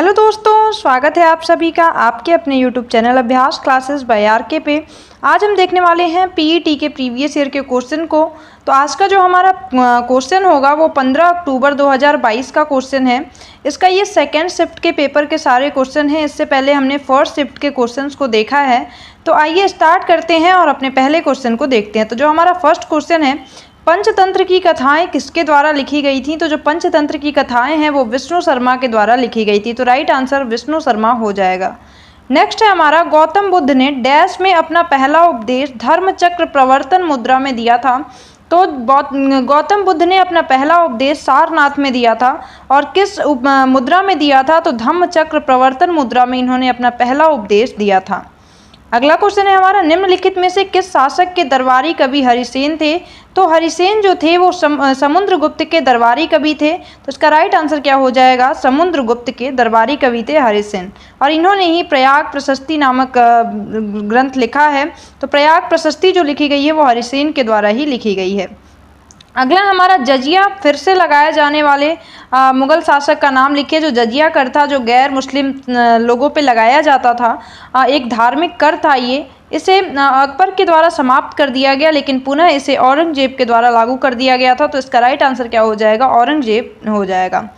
Hello दोस्तों, स्वागत है आप सभी का आपके अपने YouTube चैनल अभ्यास क्लासेस बाय आरके पे। आज हम देखने वाले हैं पीईटी के प्रीवियस ईयर के क्वेश्चन को। तो आज का जो हमारा क्वेश्चन होगा वो 15 अक्टूबर 2022 का क्वेश्चन है। इसका ये सेकेंड शिफ्ट के पेपर के सारे क्वेश्चन हैं। इससे पहले हमने फर्स्ट शिफ्ट के क्वेश्चंस को देखा है। तो आइए स्टार्ट करते हैं और अपने पहले क्वेश्चन को देखते हैं। तो जो हमारा फर्स्ट क्वेश्चन है, पंचतंत्र की कथाएं किसके द्वारा लिखी गई थी? तो जो पंचतंत्र की कथाएं हैं वो विष्णु शर्मा के द्वारा लिखी गई थी। तो राइट आंसर विष्णु शर्मा हो जाएगा। नेक्स्ट है हमारा, गौतम बुद्ध ने डैश में अपना पहला उपदेश धर्मचक्र प्रवर्तन मुद्रा में दिया था। तो गौतम बुद्ध ने अपना पहला उपदेश सारनाथ में दिया था। और किस मुद्रा में दिया था? तो धम्मचक्र प्रवर्तन मुद्रा में इन्होंने अपना पहला उपदेश दिया था। अगला क्वेश्चन है हमारा, निम्नलिखित में से किस शासक के दरबारी कवि हरिसेन थे? तो हरिसेन जो थे वो समुद्रगुप्त के दरबारी कवि थे। तो इसका राइट आंसर क्या हो जाएगा? समुद्रगुप्त के दरबारी कवि थे हरिसेन। और इन्होंने ही प्रयाग प्रशस्ति नामक ग्रंथ लिखा है। तो प्रयाग प्रशस्ति जो लिखी गई है वो हरिसेन के द्वारा ही लिखी गई है। अगला हमारा, जजिया फिर से लगाए जाने वाले मुगल शासक का नाम लिखिए। जो जजिया कर था, जो गैर मुस्लिम लोगों पे लगाया जाता था, एक धार्मिक कर था ये। इसे अकबर के द्वारा समाप्त कर दिया गया, लेकिन पुनः इसे औरंगजेब के द्वारा लागू कर दिया गया था। तो इसका राइट आंसर क्या हो जाएगा? औरंगजेब हो जाएगा।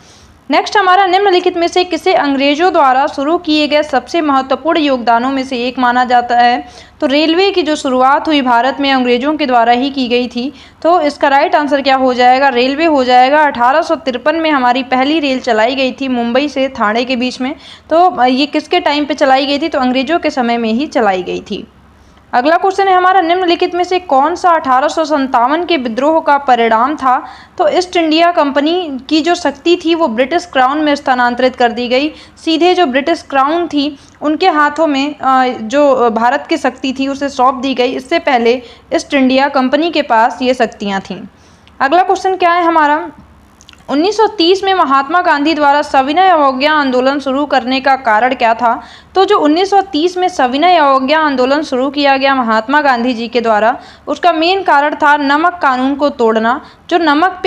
नेक्स्ट हमारा, निम्नलिखित में से किसे अंग्रेजों द्वारा शुरू किए गए सबसे महत्वपूर्ण योगदानों में से एक माना जाता है? तो रेलवे की जो शुरुआत हुई भारत में अंग्रेजों के द्वारा ही की गई थी। तो इसका राइट आंसर क्या हो जाएगा? रेलवे हो जाएगा। 1853 में हमारी पहली रेल चलाई गई थी मुंबई से ठाणे के बीच में। तो ये किसके टाइम पे चलाई गई थी? तो अंग्रेजों के समय में ही चलाई गई थी। अगला क्वेश्चन है हमारा, निम्नलिखित में से कौन सा 1857 के विद्रोह का परिणाम था? तो ईस्ट इंडिया कंपनी की जो शक्ति थी वो ब्रिटिश क्राउन में स्थानांतरित कर दी गई। सीधे जो ब्रिटिश क्राउन थी उनके हाथों में जो भारत की शक्ति थी उसे सौंप दी गई। इससे पहले ईस्ट इंडिया कंपनी के पास ये शक्तियाँ थीं। अगला क्वेश्चन क्या है हमारा, 1930 में महात्मा गांधी द्वारा सविनय अवज्ञा आंदोलन शुरू करने का कारण क्या था? तो जो 1930 में सविनय अवज्ञा आंदोलन शुरू किया गया महात्मा गांधी जी के द्वारा, उसका मेन कारण था नमक कानून को तोड़ना। जो नमक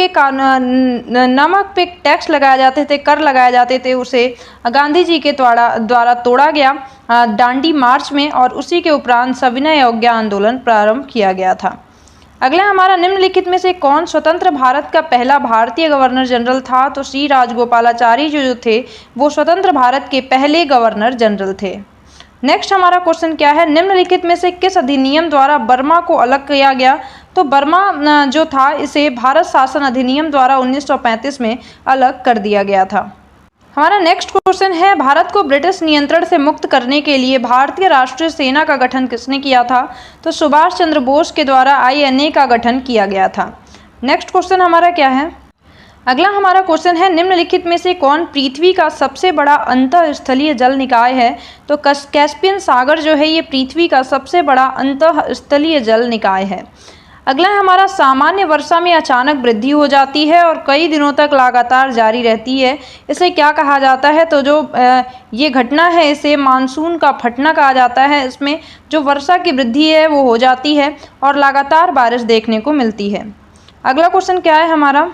पे टैक्स लगाए जाते थे, कर लगाए जाते थे, उसे गांधी जी के द्वारा तोड़ा गया दांडी मार्च में। और उसी के उपरांत सविनय अवज्ञा आंदोलन प्रारंभ किया गया था। अगला हमारा, निम्नलिखित में से कौन स्वतंत्र भारत का पहला भारतीय गवर्नर जनरल था? तो श्री राजगोपालाचारी जो थे वो स्वतंत्र भारत के पहले गवर्नर जनरल थे। नेक्स्ट हमारा क्वेश्चन क्या है, निम्नलिखित में से किस अधिनियम द्वारा बर्मा को अलग किया गया? तो बर्मा जो था इसे भारत शासन अधिनियम द्वारा 1935 में अलग कर दिया गया था। हमारा नेक्स्ट क्वेश्चन है, भारत को ब्रिटिश नियंत्रण से मुक्त करने के लिए भारतीय राष्ट्रीय सेना का गठन किसने किया था? तो सुभाष चंद्र बोस के द्वारा INA का गठन किया गया था। नेक्स्ट क्वेश्चन हमारा क्या है, अगला हमारा क्वेश्चन है, निम्नलिखित में से कौन पृथ्वी का सबसे बड़ा अंतःस्थलीय जल निकाय है? तो कैस्पियन सागर जो है ये पृथ्वी का सबसे बड़ा अंतःस्थलीय जल निकाय है। अगला हमारा, सामान्य वर्षा में अचानक वृद्धि हो जाती है और कई दिनों तक लगातार जारी रहती है, इसे क्या कहा जाता है? तो जो ये घटना है इसे मानसून का फटना कहा जाता है। इसमें जो वर्षा की वृद्धि है वो हो जाती है और लगातार बारिश देखने को मिलती है। अगला क्वेश्चन क्या है हमारा,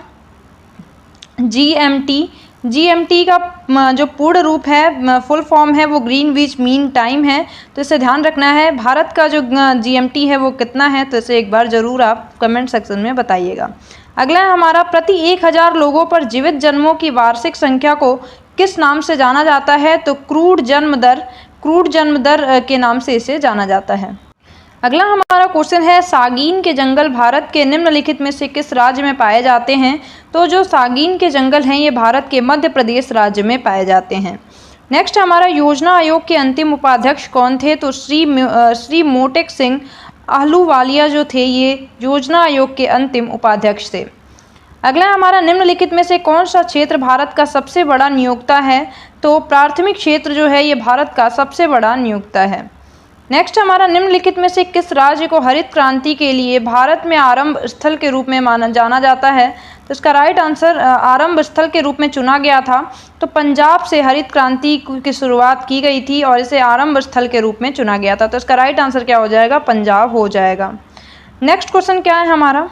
GMT का जो पूर्ण रूप है, फुल फॉर्म है, वो ग्रीनविच मीन टाइम है। तो इसे ध्यान रखना है। भारत का जो GMT है वो कितना है? तो इसे एक बार ज़रूर आप कमेंट सेक्शन में बताइएगा। अगला है हमारा, प्रति 1000 लोगों पर जीवित जन्मों की वार्षिक संख्या को किस नाम से जाना जाता है? तो क्रूड जन्म दर के नाम से इसे जाना जाता है। अगला हमारा क्वेश्चन है, सागीन के जंगल भारत के निम्नलिखित में से किस राज्य में पाए जाते हैं? तो जो सागीन के जंगल हैं ये भारत के मध्य प्रदेश राज्य में पाए जाते हैं। नेक्स्ट हमारा, योजना आयोग के अंतिम उपाध्यक्ष कौन थे? तो श्री मोटेक सिंह आहलूवालिया जो थे ये योजना आयोग के अंतिम उपाध्यक्ष थे। अगला हमारा, निम्नलिखित में से कौन सा क्षेत्र भारत का सबसे बड़ा नियोक्ता है? तो प्राथमिक क्षेत्र जो है ये भारत का सबसे बड़ा नियोक्ता है। नेक्स्ट हमारा, निम्नलिखित में से किस राज्य को हरित क्रांति के लिए भारत में आरंभ स्थल के रूप में जाना जाता है? तो इसका राइट आंसर आरंभ स्थल के रूप में चुना गया था। तो पंजाब से हरित क्रांति की शुरुआत की गई थी और इसे आरंभ स्थल के रूप में चुना गया था। तो इसका राइट आंसर क्या हो जाएगा? पंजाब हो जाएगा। नेक्स्ट क्वेश्चन क्या है हमारा,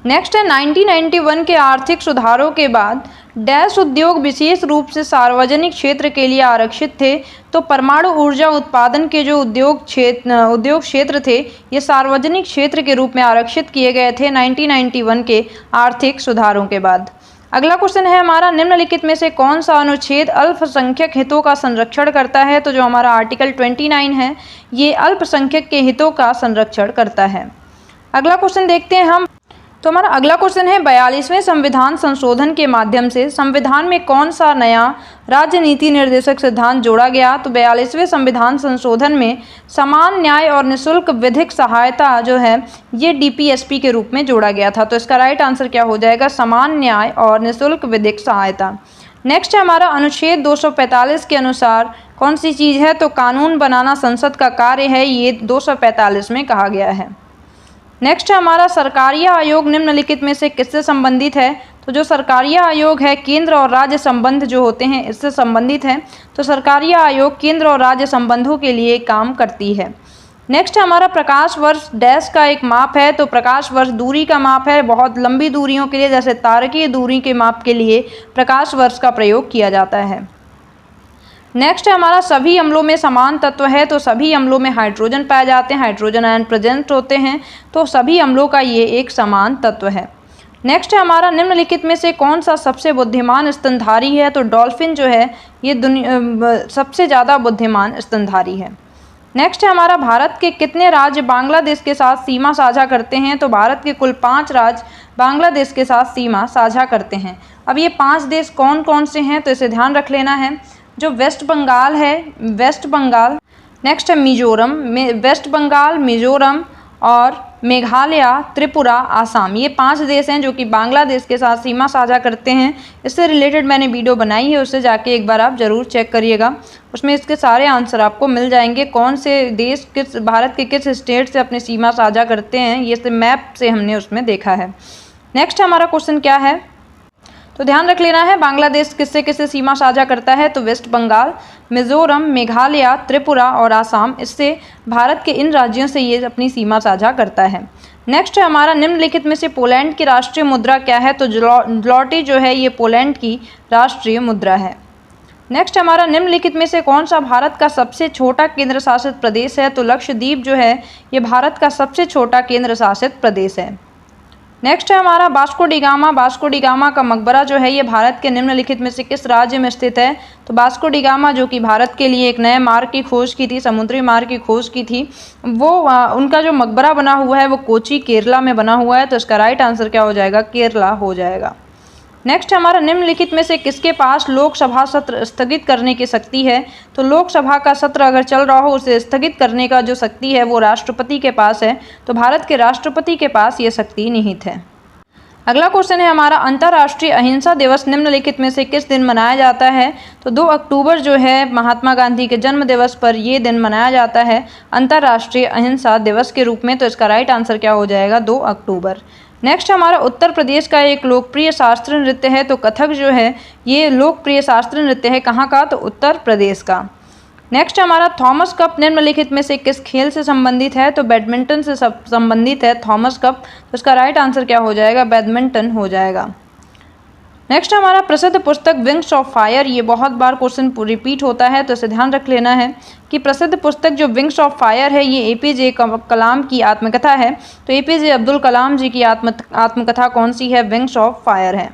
नेक्स्ट है, 1991 के आर्थिक सुधारों के बाद डैश उद्योग विशेष रूप से सार्वजनिक क्षेत्र के लिए आरक्षित थे। तो परमाणु ऊर्जा उत्पादन के जो उद्योग क्षेत्र थे ये सार्वजनिक क्षेत्र के रूप में आरक्षित किए गए थे 1991 के आर्थिक सुधारों के बाद। अगला क्वेश्चन है हमारा, निम्नलिखित में से कौन सा अनुच्छेद अल्पसंख्यक हितों का संरक्षण करता है। तो जो हमारा आर्टिकल 29 है ये अल्पसंख्यक के हितों का संरक्षण करता है। अगला क्वेश्चन देखते हैं हम। तो हमारा अगला क्वेश्चन है, 42वें संविधान संशोधन के माध्यम से संविधान में कौन सा नया राज्य नीति निर्देशक सिद्धांत जोड़ा गया। तो 42वें संविधान संशोधन में समान न्याय और निःशुल्क विधिक सहायता जो है ये DPSP के रूप में जोड़ा गया था। तो इसका राइट आंसर क्या हो जाएगा, समान न्याय और निःशुल्क विधिक सहायता। नेक्स्ट है हमारा, अनुच्छेद 245 के अनुसार कौन सी चीज़ है। तो कानून बनाना संसद का कार्य है, ये 245 में कहा गया है। नेक्स्ट है हमारा, सरकारिया आयोग निम्नलिखित में से किससे संबंधित है। तो जो सरकारिया आयोग है केंद्र और राज्य संबंध जो होते हैं इससे संबंधित है। तो सरकारिया आयोग केंद्र और राज्य संबंधों के लिए काम करती है। नेक्स्ट हमारा, प्रकाश वर्ष डैश का एक माप है। तो प्रकाश वर्ष दूरी का माप है, बहुत लंबी दूरियों के लिए जैसे तारकीय दूरी के माप के लिए प्रकाश वर्ष का प्रयोग किया जाता है। नेक्स्ट है हमारा, सभी अम्लों में समान तत्व है। तो सभी अम्लों में हाइड्रोजन पाए जाते हैं, हाइड्रोजन आयन प्रेजेंट होते हैं। तो सभी अम्लों का ये एक समान तत्व है। नेक्स्ट है हमारा, निम्नलिखित में से कौन सा सबसे बुद्धिमान स्तनधारी है। तो डॉल्फिन जो है ये सबसे ज़्यादा बुद्धिमान स्तनधारी है। नेक्स्ट है हमारा, भारत के कितने राज्य बांग्लादेश के साथ सीमा साझा करते हैं। तो भारत के कुल 5 राज्य बांग्लादेश के साथ सीमा साझा करते हैं। अब ये 5 देश कौन कौन से हैं तो इसे ध्यान रख लेना है। जो वेस्ट बंगाल है, वेस्ट बंगाल, नेक्स्ट है मिजोरम, वेस्ट बंगाल, मिजोरम और मेघालय, त्रिपुरा, आसाम, ये 5 देश हैं जो कि बांग्लादेश के साथ सीमा साझा करते हैं। इससे रिलेटेड मैंने वीडियो बनाई है, उससे जाके एक बार आप ज़रूर चेक करिएगा, उसमें इसके सारे आंसर आपको मिल जाएंगे। कौन से देश किस भारत के किस स्टेट से अपनी सीमा साझा करते हैं ये मैप से हमने उसमें देखा है। नेक्स्ट हमारा क्वेश्चन क्या है तो ध्यान रख लेना है, बांग्लादेश किससे किससे सीमा साझा करता है। तो वेस्ट बंगाल, मिजोरम, मेघालय, त्रिपुरा और आसाम, इससे भारत के इन राज्यों से ये अपनी सीमा साझा करता है। नेक्स्ट है हमारा, निम्नलिखित में से पोलैंड की राष्ट्रीय मुद्रा क्या है। तो ज़्लॉटी जो है ये पोलैंड की राष्ट्रीय मुद्रा है। नेक्स्ट हमारा, निम्नलिखित में से कौन सा भारत का सबसे छोटा केंद्र शासित प्रदेश है। तो लक्षद्वीप जो है ये भारत का सबसे छोटा केंद्र शासित प्रदेश है। नेक्स्ट है हमारा, Vasco D gamma, Vasco D gamma का मकबरा जो है ये भारत के निम्नलिखित में से किस राज्य में स्थित है। तो वास्को डी गामा जो कि भारत के लिए एक नए मार्ग की खोज की थी, समुद्री मार्ग की खोज की थी, वो उनका जो मकबरा बना हुआ है वो कोची, केरला में बना हुआ है। तो इसका राइट आंसर क्या हो जाएगा, केरला हो जाएगा। नेक्स्ट हमारा, निम्नलिखित में से किसके पास लोकसभा सत्र स्थगित करने की शक्ति है। तो लोकसभा का सत्र अगर चल रहा हो उसे स्थगित करने का जो शक्ति है वो राष्ट्रपति के पास है। तो भारत के राष्ट्रपति के पास ये शक्ति निहित है। अगला क्वेश्चन है हमारा, अंतर्राष्ट्रीय अहिंसा दिवस निम्नलिखित में से किस दिन मनाया जाता है। तो 2 अक्टूबर जो है महात्मा गांधी के जन्म दिवस पर ये दिन मनाया जाता है अंतर्राष्ट्रीय अहिंसा दिवस के रूप में। तो इसका राइट आंसर क्या हो जाएगा, 2 अक्टूबर। नेक्स्ट हमारा, उत्तर प्रदेश का एक लोकप्रिय शास्त्रीय नृत्य है। तो कथक जो है ये लोकप्रिय शास्त्रीय नृत्य है, कहाँ का, तो उत्तर प्रदेश का। नेक्स्ट हमारा, थॉमस कप निम्नलिखित में से किस खेल से संबंधित है। तो बैडमिंटन से संबंधित है थॉमस कप। तो इसका राइट आंसर क्या हो जाएगा, बैडमिंटन हो जाएगा। नेक्स्ट हमारा, प्रसिद्ध पुस्तक विंग्स ऑफ फायर, ये बहुत बार क्वेश्चन रिपीट होता है तो इसे ध्यान रख लेना है कि प्रसिद्ध पुस्तक जो विंग्स ऑफ फायर है ये APJ कलाम की आत्मकथा है। तो APJ अब्दुल कलाम जी की आत्मकथा कौन सी है, विंग्स ऑफ फायर है।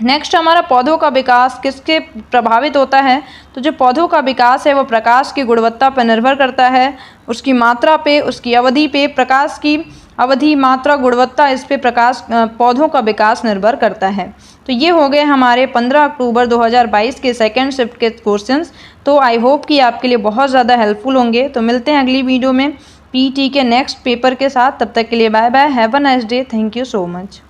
नेक्स्ट हमारा, पौधों का विकास किसके प्रभावित होता है। तो जो पौधों का विकास है वो प्रकाश की गुणवत्ता पर निर्भर करता है, उसकी मात्रा पे, उसकी अवधि पे, प्रकाश की अवधि, मात्रा, गुणवत्ता, इस पे पौधों का विकास निर्भर करता है। तो ये हो गए हमारे 15 अक्टूबर 2022 के सेकेंड शिफ्ट के क्वेश्चंस। तो आई होप कि आपके लिए बहुत ज़्यादा हेल्पफुल होंगे। तो मिलते हैं अगली वीडियो में PET के नेक्स्ट पेपर के साथ, तब तक के लिए bye bye, have a nice day, thank you so much.